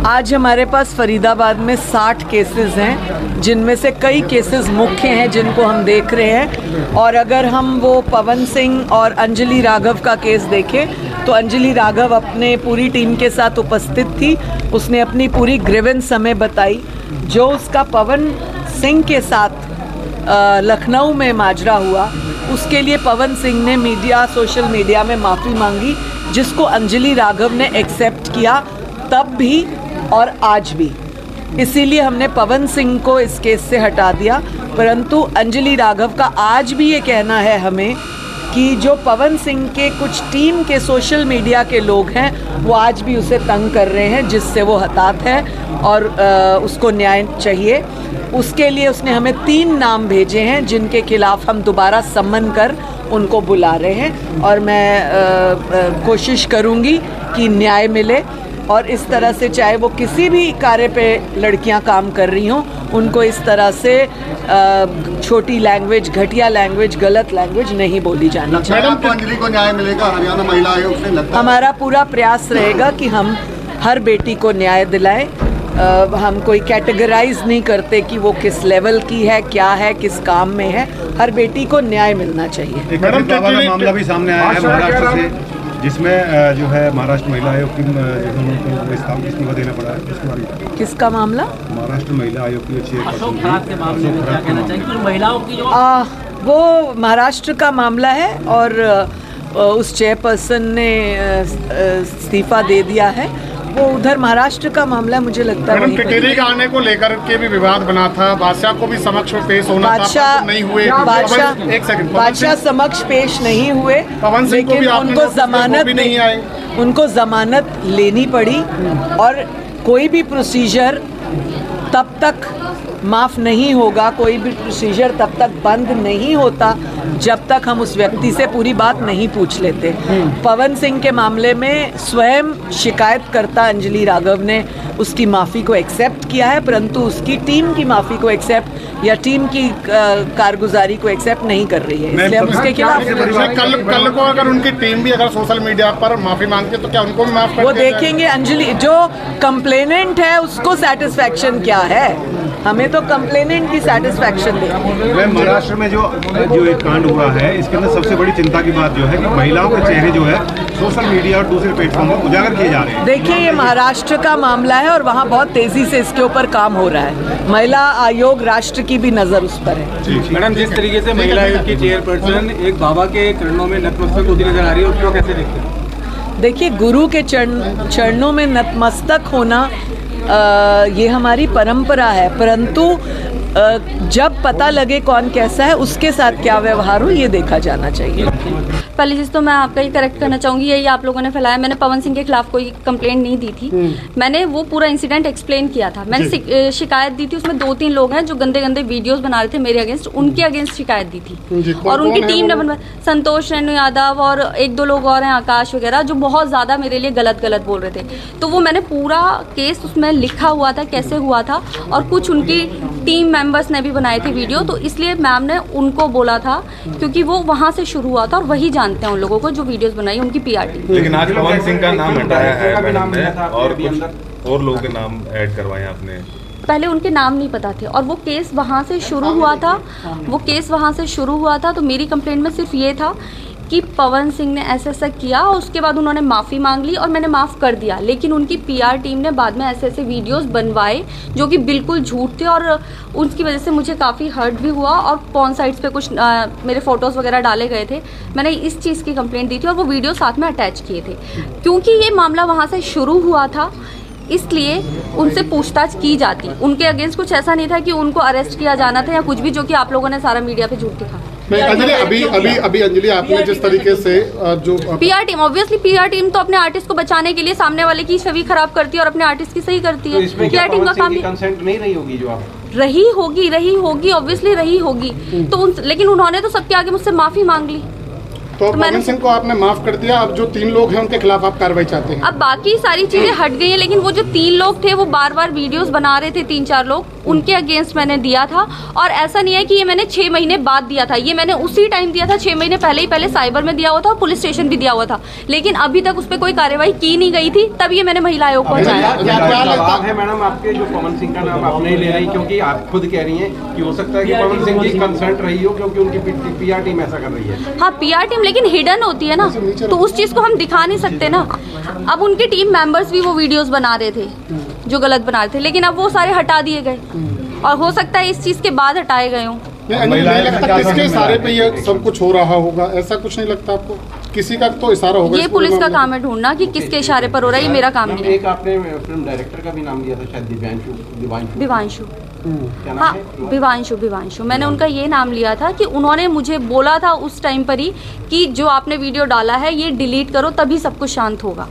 आज हमारे पास फरीदाबाद में 60 केसेस हैं, जिनमें से कई केसेस मुख्य हैं जिनको हम देख रहे हैं। और अगर हम वो पवन सिंह और अंजलि राघव का केस देखें तो अंजलि राघव अपने पूरी टीम के साथ उपस्थित थी। उसने अपनी पूरी ग्रीवेंस हमें बताई। जो उसका पवन सिंह के साथ लखनऊ में माजरा हुआ, उसके लिए पवन सिंह ने सोशल मीडिया में माफ़ी मांगी, जिसको अंजलि राघव ने एक्सेप्ट किया, तब भी और आज भी। इसीलिए हमने पवन सिंह को इस केस से हटा दिया। परंतु अंजलि राघव का आज भी ये कहना है हमें कि जो पवन सिंह के कुछ टीम के सोशल मीडिया के लोग हैं, वो आज भी उसे तंग कर रहे हैं, जिससे वो हताश है और उसको न्याय चाहिए। उसके लिए उसने हमें 3 नाम भेजे हैं, जिनके खिलाफ हम दोबारा सम्मन कर उनको बुला रहे हैं। और मैं कोशिश करूंगी कि न्याय मिले और इस तरह से, चाहे वो किसी भी कार्य पे लड़कियां काम कर रही हों, उनको इस तरह से छोटी लैंग्वेज, घटिया लैंग्वेज, गलत लैंग्वेज नहीं बोली जानी चाहिए। मैडम, अंजलि को न्याय मिलेगा हरियाणा महिला आयोग से? लगता है हमारा पूरा प्रयास रहेगा कि हम हर बेटी को न्याय दिलाएं। हम कोई कैटेगराइज नहीं करते कि वो किस लेवल की है, क्या है, किस काम में है। हर बेटी को न्याय मिलना चाहिए। मैडम, का मामला भी सामने आया है महाराष्ट्र से, जिसमें जो है महाराष्ट्र महिला आयोग की इस्तीफा देना पड़ा है। किसका मामला? महाराष्ट्र महिला आयोग की वो महाराष्ट्र का मामला है और उस चेयरपर्सन ने इस्तीफा दे दिया है। वो उधर महाराष्ट्र का मामला है, मुझे लगता है। मैडम, टिटेरी का आने को लेकर के भी विवाद बना था, बादशाह को भी समक्ष पेश होना था, नहीं हुए। बादशाह समक्ष पेश नहीं हुए, लेकिन उनको जमानत लेनी पड़ी। और कोई भी प्रोसीजर तब तक माफ़ नहीं होगा, कोई भी प्रोसीजर तब तक बंद नहीं होता जब तक हम उस व्यक्ति से पूरी बात नहीं पूछ लेते। पवन सिंह के मामले में स्वयं शिकायतकर्ता अंजलि राघव ने उसकी माफ़ी को एक्सेप्ट किया है, परंतु उसकी टीम की माफ़ी को एक्सेप्ट या टीम की कारगुजारी को एक्सेप्ट नहीं कर रही है, इसलिए हम उसके खिलाफ। कल को अगर उनकी टीम भी अगर सोशल मीडिया पर माफ़ी मांगती है तो क्या उनको भी माफ़ कर? वो देखेंगे अंजलि, जो कंप्लेनेंट है उसको सेटिस्फैक्शन क्या है, हमें तो कंप्लेनेंट की सेटिस्फैक्शन दें। महाराष्ट्र में जो एक कांड हुआ है, इसके अंदर सबसे बड़ी चिंता की बात जो है कि महिलाओं के चेहरे जो है सोशल मीडिया और दूसरे प्लेटफॉर्म पर उजागर किए जा रहे हैं। देखिए, ये महाराष्ट्र का मामला है और वहाँ बहुत तेजी से इसके ऊपर काम हो रहा है। महिला आयोग राष्ट्र की भी नज़र उस पर है। मैडम, जिस तरीके से महिला आयोग की चेयरपर्सन एक बाबा के चरणों में नतमस्तक होती नजर आ रही है, उसको कैसे देखते हैं? देखिए, गुरु के चरणों में नतमस्तक होना ये हमारी परंपरा है, परंतु जब पता लगे कौन कैसा है, उसके साथ क्या व्यवहार हो, ये देखा जाना चाहिए। पहली चीज़ तो मैं आपका ही करेक्ट करना चाहूँगी, यही आप लोगों ने फैलाया। मैंने पवन सिंह के खिलाफ कोई कंप्लेंट नहीं दी थी। मैंने वो पूरा इंसिडेंट एक्सप्लेन किया था। मैंने शिकायत दी थी, उसमें 2-3 लोग हैं जो गंदे गंदे वीडियोस बना रहे थे मेरे अगेंस्ट, उनके अगेंस्ट शिकायत दी थी। और उनकी टीम ने बनवा, संतोष रेणु यादव और 1-2 लोग और हैं, आकाश वगैरह, जो बहुत ज़्यादा मेरे लिए गलत बोल रहे थे। तो वो मैंने पूरा केस उसमें लिखा हुआ था, कैसे हुआ था, और कुछ उनकी टीम मेंबर्स ने भी बनाए थे वीडियो। तो इसलिए मैम ने उनको बोला था, क्योंकि वो वहाँ से शुरू हुआ था और वही जानते हैं उन लोगों को जो वीडियोस बनाई, उनकी पीआर टीम। लेकिन आज पवन सिंह का नाम हटाया है मैडम ने, और कुछ और लोगों के नाम ऐड करवाए आपने। पहले उनके नाम नहीं पता थे और वो केस वहाँ से शुरू हुआ था। तो मेरी कंप्लेंट में सिर्फ ये था कि पवन सिंह ने ऐसा किया, और उसके बाद उन्होंने माफ़ी मांग ली और मैंने माफ़ कर दिया। लेकिन उनकी पीआर टीम ने बाद में ऐसे वीडियोस बनवाए जो कि बिल्कुल झूठ थे, और उसकी वजह से मुझे काफ़ी हर्ट भी हुआ। और पॉर्न साइट्स पे कुछ मेरे फ़ोटोज़ वगैरह डाले गए थे। मैंने इस चीज़ की कंप्लेंट दी थी और वो वीडियो साथ में अटैच किए थे। क्योंकि ये मामला वहाँ से शुरू हुआ था, इसलिए उनसे पूछताछ की जाती। उनके अगेंस्ट कुछ ऐसा नहीं था कि उनको अरेस्ट किया जाना था या कुछ भी, जो कि आप लोगों ने सारा मीडिया पे झूठ दिखा। अंजलि, अभी अंजलि, आपने जिस तरीके से जो PR team, obviously PR team तो अपने आर्टिस्ट को बचाने के लिए सामने वाले की छवि खराब करती है और अपने आर्टिस्ट की सही करती है। तो पीआर टीम का काम कंसेंट नहीं रही होगी, जो आप रही होगी ऑब्वियसली रही होगी। तो लेकिन उन्होंने तो सबके आगे मुझसे माफी मांग ली। तो पवन सिंह को आपने माफ कर दिया, अब जो 3 लोग हैं उनके खिलाफ आप कार्रवाई चाहते हैं? अब बाकी सारी चीजें हट गई हैं, लेकिन वो जो 3 लोग थे वो बार बार वीडियोस बना रहे थे, 3-4 लोग, उनके अगेंस्ट मैंने दिया था। और ऐसा नहीं है कि ये मैंने 6 महीने बाद दिया था, ये मैंने उसी टाइम दिया था, 6 महीने पहले ही, पहले साइबर में दिया हुआ था और पुलिस स्टेशन भी दिया हुआ था, लेकिन अभी तक उस पर कोई कार्रवाई की नहीं गई थी, तब ये मैंने महिला आयोग को पहुंचाया। क्या लगता है मैडम आपके जो पवन सिंह का नाम आप नहीं ले रही, क्योंकि आप खुद कह रही हैं कि हो सकता है कि पवन सिंह की कंसर्ट रही हो क्योंकि उनकी पीआर टीम ऐसा कर रही है? हाँ, पीआर टीम लेकिन हिडन होती है ना, तो उस चीज को हम दिखा नहीं सकते ना। अब उनके टीम मेंबर्स भी वो वीडियोस बना रहे थे जो गलत बना रहे थे, लेकिन अब वो सारे हटा दिए गए और हो सकता है इस चीज के बाद हटाए गए हों। नहीं लगता किसके इशारे पे ये सब कुछ हो रहा होगा, ऐसा कुछ नहीं लगता आपको? किसी का तो इशारा होगा। ये पुलिस का काम है ढूंढना कि किसके इशारे पर हो रहा है, ये मेरा काम नहीं है। एक आपने फिल्म डायरेक्टर का भी नाम लिया था शायद, दिवांशु। क्या नाम हाँ, है? विवांशु मैंने उनका ये नाम लिया था कि उन्होंने मुझे बोला था उस टाइम पर ही कि जो आपने वीडियो डाला है ये डिलीट करो, तभी सब कुछ शांत होगा।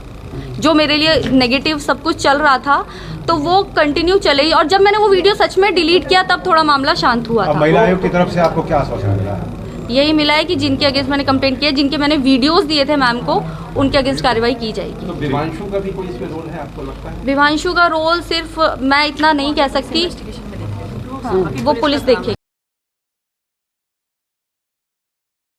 जो मेरे लिए नेगेटिव सब कुछ चल रहा था तो वो कंटिन्यू चले, और जब मैंने वो वीडियो सच में डिलीट किया तब थोड़ा मामला शांत हुआ था। महिला आयोग की तरफ से आपको क्या आश्वासन मिला? यही मिला है कि जिनके अगेंस्ट मैंने कंप्लेंट किया, जिनके मैंने वीडियोस दिए थे मैम को, उनके अगेंस्ट कार्रवाई की जाएगी। तो विवांशु का भी कोई इसमें रोल है आपको लगता है? विवांशु का रोल सिर्फ मैं इतना नहीं कह सकती, हाँ, वो पुलिस देखेगी।